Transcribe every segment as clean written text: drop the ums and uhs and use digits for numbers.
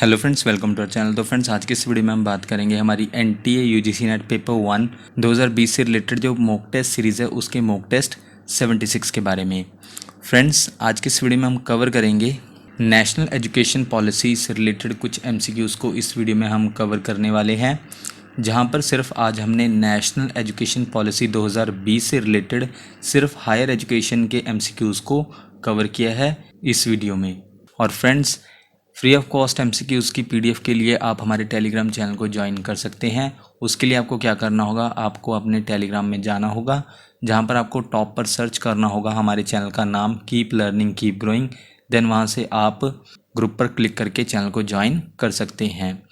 Hello friends, welcome to our channel. तो friends, आज के इस वीडियो में हम बात करेंगे हमारी एनटीए यूजीसी नेट पेपर 1 2020 से रिलेटेड जो मॉक टेस्ट सीरीज़ है उसके मॉक टेस्ट 76 के बारे में। फ्रेंड्स, आज के इस वीडियो में हम कवर करेंगे नेशनल एजुकेशन पॉलिसी से रिलेटेड कुछ एमसीक्यूज़ को इस वीडियो में हम कवर करने वाले हैं, जहां पर सिर्फ आज हमने नेशनल एजुकेशन पॉलिसी 2020 से रिलेटेड सिर्फ हायर एजुकेशन के एमसीक्यूज़ को कवर किया है इस वीडियो में। और friends, free of cost MCQs की पीडीएफ के लिए आप हमारे टेलीग्राम चैनल को ज्वाइन कर सकते हैं। उसके लिए आपको क्या करना होगा, आपको अपने टेलीग्राम में जाना होगा, जहां पर आपको टॉप पर सर्च करना होगा हमारे चैनल का नाम keep learning keep growing. Then वहां से आप ग्रुप पर क्लिक करके चैनल को ज्वाइन कर सकते हैं।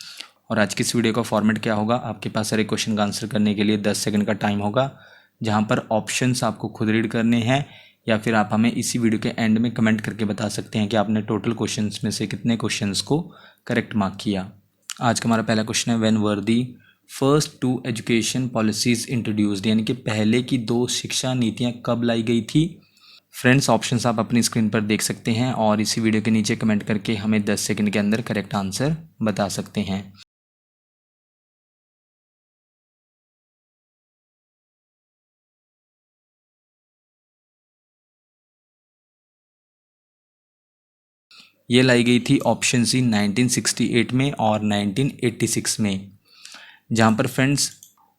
और आज की इस वीडियो का फॉर्मेट क्या होगा, आपके पास सारे क्वेश्चन का आंसर करने के लिए 10 सेकंड का टाइम होगा, जहां पर ऑप्शंस आपको खुद रीड करने हैं, या फिर आप हमें इसी वीडियो के एंड में कमेंट करके बता सकते हैं कि आपने टोटल क्वेश्चंस में से कितने क्वेश्चंस को करेक्ट मार्क किया। आज का हमारा पहला क्वेश्चन है, when were the first 2 education policies introduced, यानी कि पहले की 2 शिक्षा नीतियां कब लाई गई थी। फ्रेंड्स, ऑप्शंस आप अपनी स्क्रीन पर देख सकते हैं और इसी वीडियो के नीचे कमेंट करके हमें 10 सेकंड के अंदर करेक्ट आंसर बता सकते हैं। ये लाई गई थी ऑप्शन सी 1968 में और 1986 में, जहाँ पर friends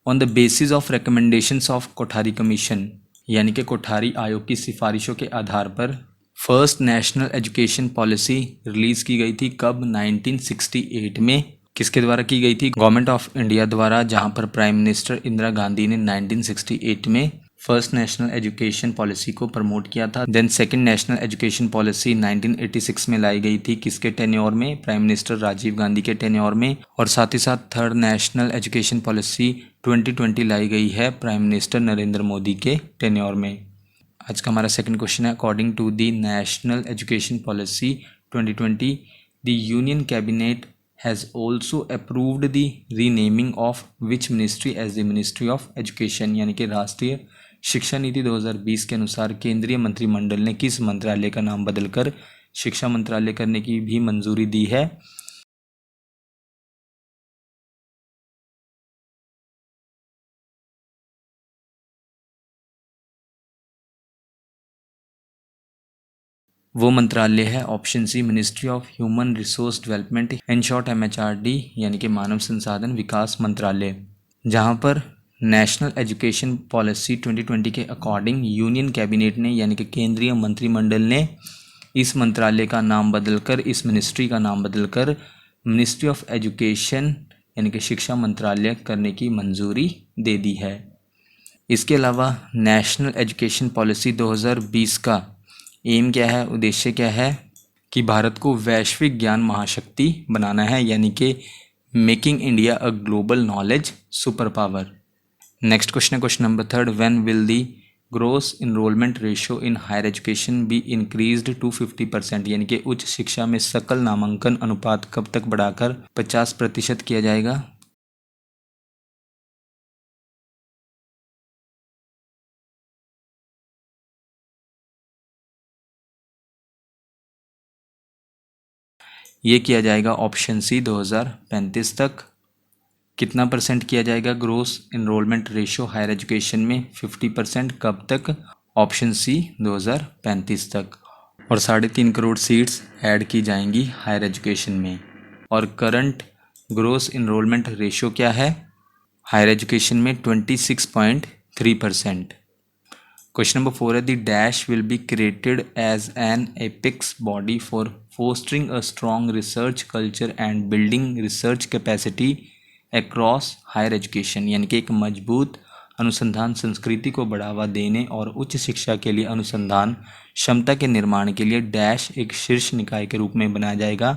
on the basis of recommendations of Kothari commission, यानी कि कोठारी आयोग की सिफारिशों के आधार पर first national education policy release की गई थी। कब? 1968 में। किसके द्वारा की गई थी? गवर्नमेंट ऑफ इंडिया द्वारा, जहां पर प्राइम मिनिस्टर इंदिरा गांधी ने 1968 में फर्स्ट नेशनल एजुकेशन पॉलिसी को प्रमोट किया था। Then second national education policy 1986 में लाई गई थी। किसके टेन्योर में? प्राइम मिनिस्टर राजीव गांधी के टेन्योर में। और साथ ही साथ थर्ड नेशनल एजुकेशन पॉलिसी 2020 लाई गई है प्राइम मिनिस्टर नरेंद्र मोदी के टेन्योर में। आज का हमारा सेकंड क्वेश्चन है, according to the national education policy 2020 the union cabinet has also approved the renaming of which ministry as the ministry of education, यानी कि राष्ट्रीय शिक्षा नीति 2020 के अनुसार केंद्रीय मंत्रिमंडल ने किस मंत्रालय का नाम बदलकर शिक्षा मंत्रालय करने की भी मंजूरी दी है। वो मंत्रालय है option C ministry of human resource development, in short MHRD, यानी कि मानव संसाधन विकास मंत्रालय। जहां पर नेशनल एजुकेशन पॉलिसी 2020 के अकॉर्डिंग यूनियन कैबिनेट ने, यानी कि केंद्रीय मंत्रिमंडल ने इस मंत्रालय का नाम बदलकर, इस मिनिस्ट्री का नाम बदलकर मिनिस्ट्री ऑफ एजुकेशन, यानी कि शिक्षा मंत्रालय करने की मंजूरी दे दी है। इसके अलावा नेशनल एजुकेशन पॉलिसी 2020 का एम क्या है, उद्देश्य क्या है, कि भारत को वैश्विक ज्ञान महाशक्ति बनाना है, यानी कि making India a global knowledge super power. Next question है question number 3, when will the gross enrolment ratio in higher education be increased to 50%, यानी कि उच्च शिक्षा में सकल नामांकन अनुपात कब तक बढ़ाकर 50% किया जाएगा। ये किया जाएगा ऑप्शन सी 2035 तक। कितना परसेंट किया जाएगा gross enrolment ratio higher education में? 50%। कब तक? ऑप्शन सी 2035 तक। और 3.5 करोड़ सीट्स ऐड की जाएंगी हायर एजुकेशन में। और करंट ग्रोस इनरोलमेंट रेशियो क्या है हायर एजुकेशन में? 26.3%। क्वेश्चन नंबर 4 है, the dash will be created as an apex body for fostering a strong research culture and building research capacity across higher education, यानी कि एक मजबूत अनुसंधान संस्कृति को बढ़ावा देने और उच्च शिक्षा के लिए अनुसंधान क्षमता के निर्माण के लिए डैश एक शीर्ष निकाय के रूप में बनाया जाएगा।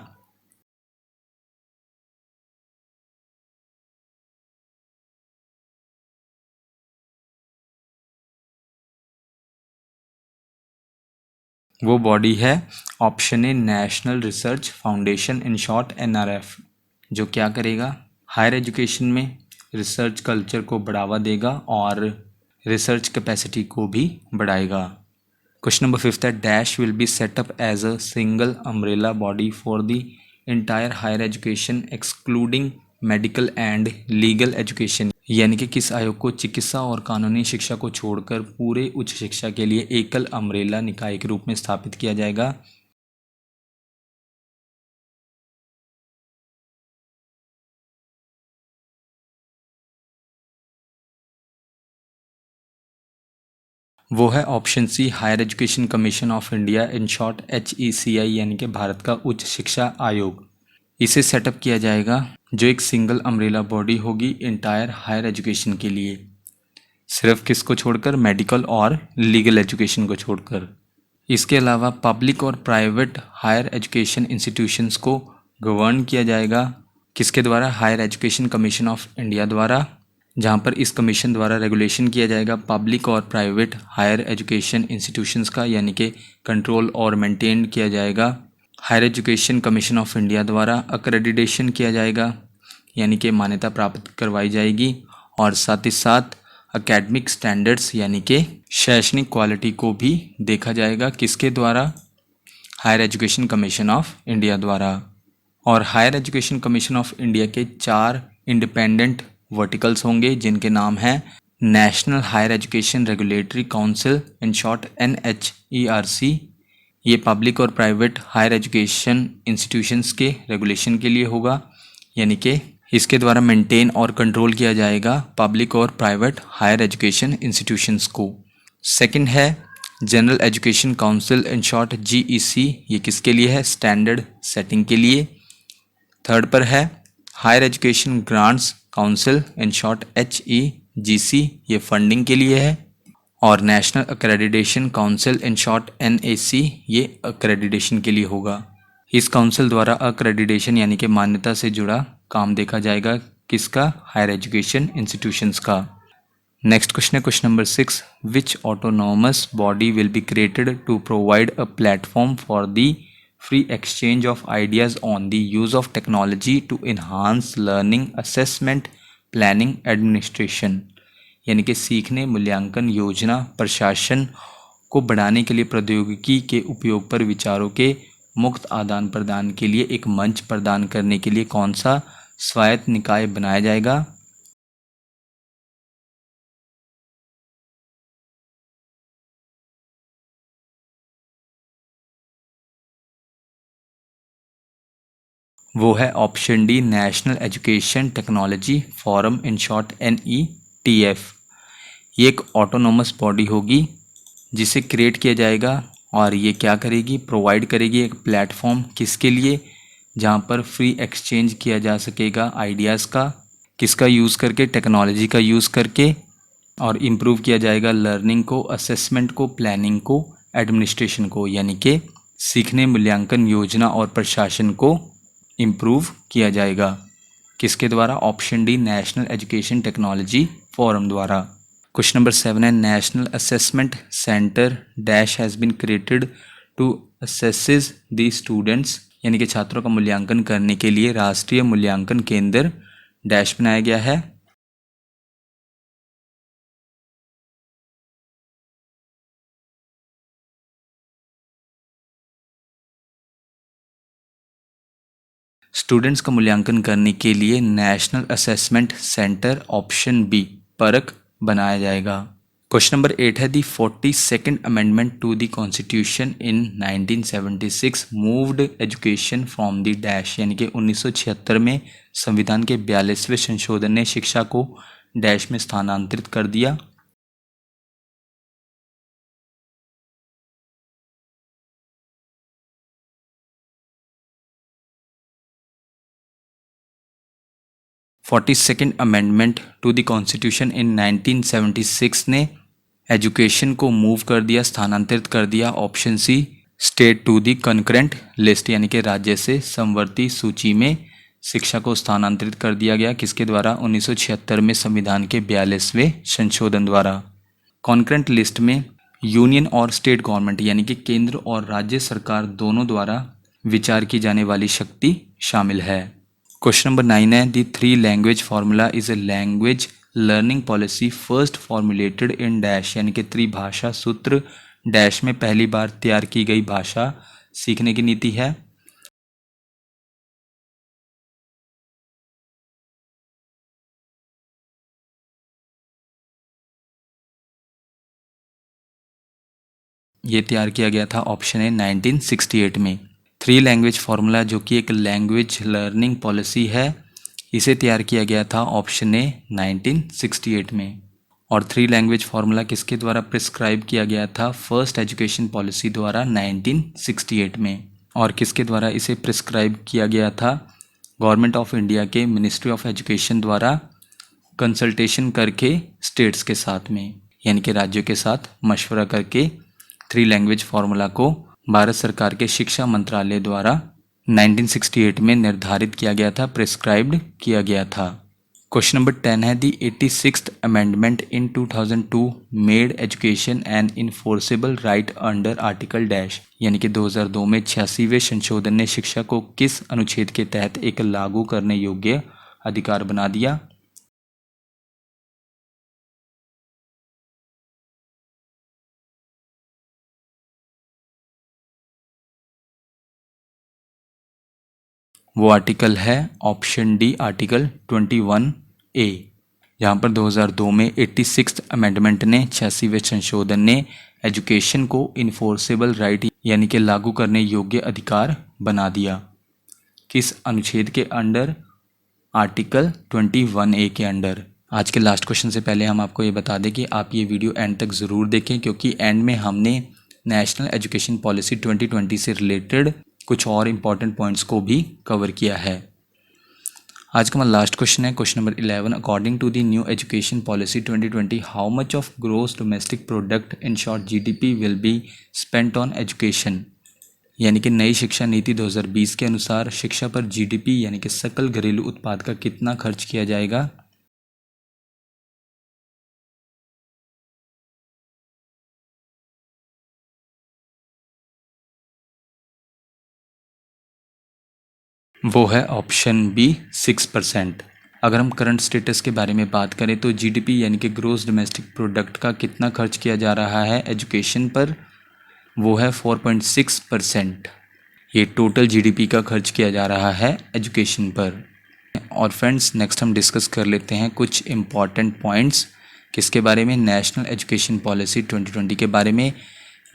वो बॉडी है option A national research foundation, in short NRF, जो क्या करेगा, हायर एजुकेशन में रिसर्च कल्चर को बढ़ावा देगा और रिसर्च कैपेसिटी को भी बढ़ाएगा। क्वेश्चन नंबर 5 है, dash will be set up as a single umbrella body for the entire higher education excluding medical and legal education, यानी कि किस आयोग को चिकित्सा और कानूनी शिक्षा को छोड़कर पूरे उच्च शिक्षा के लिए एकल अम्ब्रेला निकाय के रूप में स्थापित किया जाएगा? वो है option C, higher education commission of India, in short HECI, यानी कि भारत का उच्च शिक्षा आयोग। इसे सेटअप किया जाएगा जो एक सिंगल अम्ब्रेला बॉडी होगी इंटायर हायर एजुकेशन के लिए, सिर्फ किसको छोड़कर? मेडिकल और लीगल एजुकेशन को छोड़कर। इसके अलावा पब्लिक और प्राइवेट हायर एजुकेशन इंस्टीट्यूशंस को गवर्न किया जाएगा किसके द्वारा? Higher education commission of India द्वारा, जहां पर इस कमीशन द्वारा रेगुलेशन किया जाएगा पब्लिक और प्राइवेट हायर एजुकेशन इंस्टीट्यूशंस का, यानी कि कंट्रोल और मेंटेन किया जाएगा higher education commission of India द्वारा। अक्रेडिटेशन किया जाएगा, यानी कि मान्यता प्राप्त करवाई जाएगी, और साथ ही साथ एकेडमिक स्टैंडर्ड्स यानी कि शैक्षणिक क्वालिटी को भी देखा जाएगा किसके द्वारा? Higher education commission of India द्वारा। और higher education commission of India के 4 इंडिपेंडेंट वर्टिकल्स होंगे जिनके नाम हैं national higher education regulatory council, in short NHERC। ये पब्लिक और प्राइवेट हायर एजुकेशन इंस्टीट्यूशंस के रेगुलेशन के लिए होगा, यानी कि इसके द्वारा मेंटेन और कंट्रोल किया जाएगा पब्लिक और प्राइवेट हायर एजुकेशन इंस्टीट्यूशंस को। सेकंड है general education council, in short GEC, ये किसके लिए है? स्टैंडर्ड सेटिंग के लिए। थर्ड पर है higher education grants council, in short HEGC, ये फंडिंग के लिए है। और national accreditation council, in short NAC, ये अक्रेडिटेशन के लिए होगा। इस काउंसिल द्वारा अक्रेडिटेशन यानी कि मान्यता से जुड़ा काम देखा जाएगा किसका? हायर एजुकेशन इंस्टीट्यूशंस का। नेक्स्ट क्वेश्चन है question number 6, which autonomous body will be created to provide a platform for the free exchange of ideas on the use of technology to enhance learning, assessment, planning, administration, यानी कि सीखने, मूल्यांकन, योजना, प्रशासन को बढ़ाने के लिए प्रौद्योगिकी के उपयोग पर विचारों के मुक्त आदान प्रदान के लिए एक मंच प्रदान करने के लिए कौन सा स्वायत्त निकाय बनाया जाएगा? वो है option D, national education technology forum, in short NETF। ये एक ऑटोनोमस बॉडी होगी जिसे क्रिएट किया जाएगा और ये क्या करेगी? प्रोवाइड करेगी एक प्लेटफॉर्म किसके लिए? जहाँ पर फ्री एक्सचेंज किया जा सकेगा आइडियाज़ का, किसका यूज़ करके? टेक्नोलॉजी का यूज़ करके। और इम्प्रूव किया जाएगा लर्निंग को, असेसमेंट को, प्लानिंग को, एडमिनिस्ट्रेशन को, यानी कि सीखने, मूल्यांकन, योजना और प्रशासन को इम्प्रूव किया जाएगा किसके द्वारा? Option D, national education technology forum द्वारा। क्वेश्चन नंबर 7 है national assessment centre dash has been created to assesses the students, यानी कि छात्रों का मूल्यांकन करने के लिए राष्ट्रीय मूल्यांकन केंद्र डैश बनाया गया है। स्टूडेंट्स का मूल्यांकन करने के लिए national assessment centre, option B, Parakh, बनाया जाएगा। क्वेश्चन नंबर 8 है the 42nd amendment to the constitution in 1976 moved education from the dash, यानी कि 1976 में संविधान के 42वें संशोधन ने शिक्षा को डैश में स्थानांतरित कर दिया। 42nd amendment to the constitution in 1976 ने एजुकेशन को मूव कर दिया, स्थानांतरित कर दिया, option C, state to the concurrent list, यानी कि राज्य से समवर्ती सूची में शिक्षा को स्थानांतरित कर दिया गया किसके द्वारा? 1976 में संविधान के 42वें संशोधन द्वारा। कॉन्करेंट लिस्ट में यूनियन और स्टेट गवर्नमेंट, यानी कि केंद्र और राज्य सरकार दोनों द्वारा विचार की जाने वाली शक्ति शामिल है। क्वेश्चन नंबर 9 है दी 3 language formula is a language learning policy first formulated in dash, यानी कि त्रिभाषा सूत्र डैश में पहली बार तैयार की गई भाषा सीखने की नीति है। ये तैयार किया गया था ऑप्शन ए 1968 में। 3 लैंग्वेज फार्मूला जो कि एक लैंग्वेज लर्निंग पॉलिसी है, इसे तैयार किया गया था ऑप्शन ए 1968 में। और 3 लैंग्वेज फार्मूला किसके द्वारा प्रिस्क्राइब किया गया था? फर्स्ट एजुकेशन पॉलिसी द्वारा 1968 में। और किसके द्वारा इसे प्रिस्क्राइब किया गया था? गवर्नमेंट ऑफ इंडिया के मिनिस्ट्री ऑफ एजुकेशन द्वारा कंसल्टेशन करके स्टेट्स के साथ में, यानी कि राज्यों के साथ मशवरा करके 3 लैंग्वेज फार्मूला को भारत सरकार के शिक्षा मंत्रालय द्वारा 1968 में निर्धारित किया गया था, प्रिस्क्राइब्ड किया गया था। क्वेश्चन नंबर 10 है the 86th amendment in 2002 made education an enforceable right under article dash, यानी कि 2002 में 86वें संशोधन ने शिक्षा को किस अनुच्छेद के तहत एक लागू करने योग्य अधिकार बना दिया? वो आर्टिकल है ऑप्शन डी, आर्टिकल 21A, जहाँ पर 2002 में 86th अमेंडमेंट ने 86वें संशोधन ने एजुकेशन को इन्फोर्सेबल राइट यानी कि लागू करने योग्य अधिकार बना दिया। किस अनुच्छेद के अंडर? आर्टिकल 21A के अंडर। आज के लास्ट क्वेश्चन से पहले हम आपको ये बता दें कि आप ये वीडियो एंड तक ज़रूर देखें, क्योंकि एंड में हमने नेशनल एजुकेशन पॉलिसी 2020 से रिलेटेड कुछ और इम्पॉर्टेंट पॉइंट्स को भी कवर किया है। आज का हमारा लास्ट क्वेश्चन है question number 11। According to the new education policy 2020 how much of gross domestic product in short GDP will be spent on education, यानी कि नई शिक्षा नीति 2020 के अनुसार शिक्षा पर GDP यानी कि सकल घरेलू उत्पाद का कितना खर्च किया जाएगा? वो है ऑप्शन बी 6%। अगर हम करंट स्टेटस के बारे में बात करें तो GDP यानी कि ग्रोस डोमेस्टिक प्रोडक्ट का कितना खर्च किया जा रहा है एजुकेशन पर? वो है 4.6%। ये टोटल GDP का खर्च किया जा रहा है एजुकेशन पर। और फ्रेंड्स, नेक्स्ट हम डिस्कस कर लेते हैं कुछ इम्पॉर्टेंट पॉइंट्स किसके बारे में? नेशनल एजुकेशन पॉलिसी 2020 के बारे में,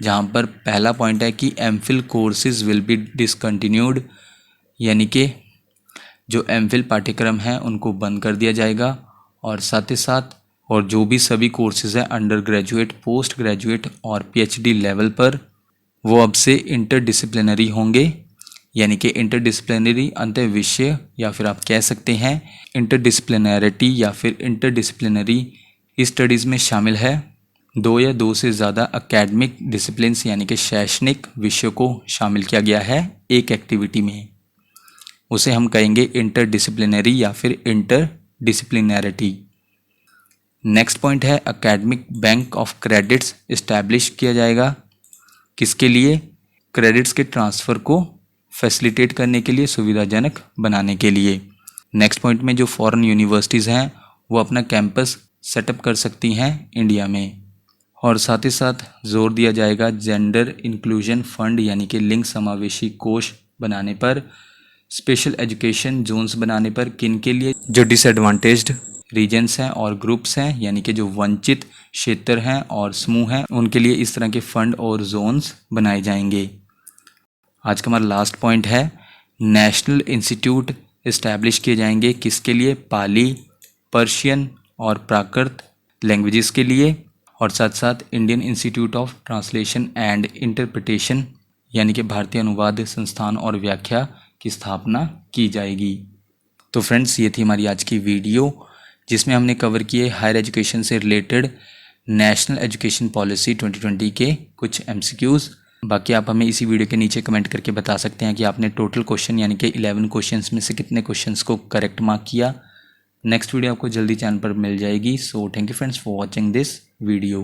जहाँ पर पहला पॉइंट है कि MPhil courses will be discontinued, यानी कि जो MPhil पाठ्यक्रम हैं उनको बंद कर दिया जाएगा। और साथ ही साथ और जो भी सभी कोर्सेज हैं अंडर ग्रेजुएट, पोस्ट ग्रेजुएट और PhD लेवल पर, वो अब से इंटरडिसिप्लिनरी होंगे, यानी कि इंटरडिसिप्लिनरी अंतर विषय या फिर आप कह सकते हैं इंटरडिसिप्लिनैरिटी या फिर इंटरडिसिप्लिनरी स्टडीज़ में शामिल है। 2 या 2 से ज़्यादा एकेडमिक डिसिप्लिन्स यानी कि शैक्षणिक विषयों को शामिल किया गया है एक एक्टिविटी में, उसे हम कहेंगे इंटरडिसिप्लिनरी या फिर इंटरडिसिप्लिनैरिटी। नेक्स्ट पॉइंट है academic bank of credits establish किया जाएगा। किसके लिए? क्रेडिट्स के ट्रांसफ़र को फैसिलिटेट करने के लिए, सुविधाजनक बनाने के लिए। नेक्स्ट पॉइंट में जो फॉरेन यूनिवर्सिटीज़ हैं वो अपना कैंपस सेटअप कर सकती हैं इंडिया में। और साथ ही साथ जोर दिया जाएगा जेंडर इंक्लूजन फंड यानी कि लिंग समावेशी कोष बनाने पर, स्पेशल एजुकेशन जोन्स बनाने पर। किन के लिए? जो डिसएडवांटेज्ड रीजन्स हैं और ग्रुप्स हैं, यानी कि जो वंचित क्षेत्र हैं और समूह हैं, उनके लिए इस तरह के फंड और जोन्स बनाए जाएंगे। आज का हमारा लास्ट पॉइंट है नेशनल इंस्टीट्यूट इस्टेब्लिश किए जाएंगे। किसके लिए? पाली, पर्शियन और प्राकृत लैंग्वेजेस के लिए। और साथ साथ Indian institute of translation and interpretation यानी कि भारतीय अनुवाद संस्थान और व्याख्या की स्थापना की जाएगी। तो फ्रेंड्स, ये थी हमारी आज की वीडियो जिसमें हमने कवर किए हायर एजुकेशन से रिलेटेड नेशनल एजुकेशन पॉलिसी 2020 के कुछ MCQs। बाकी आप हमें इसी वीडियो के नीचे कमेंट करके बता सकते हैं कि आपने टोटल क्वेश्चन यानी कि 11 क्वेश्चंस में से कितने क्वेश्चंस को करेक्ट मार्क किया। नेक्स्ट वीडियो आपको जल्दी चैनल पर मिल जाएगी। So thank you friends for watching this video.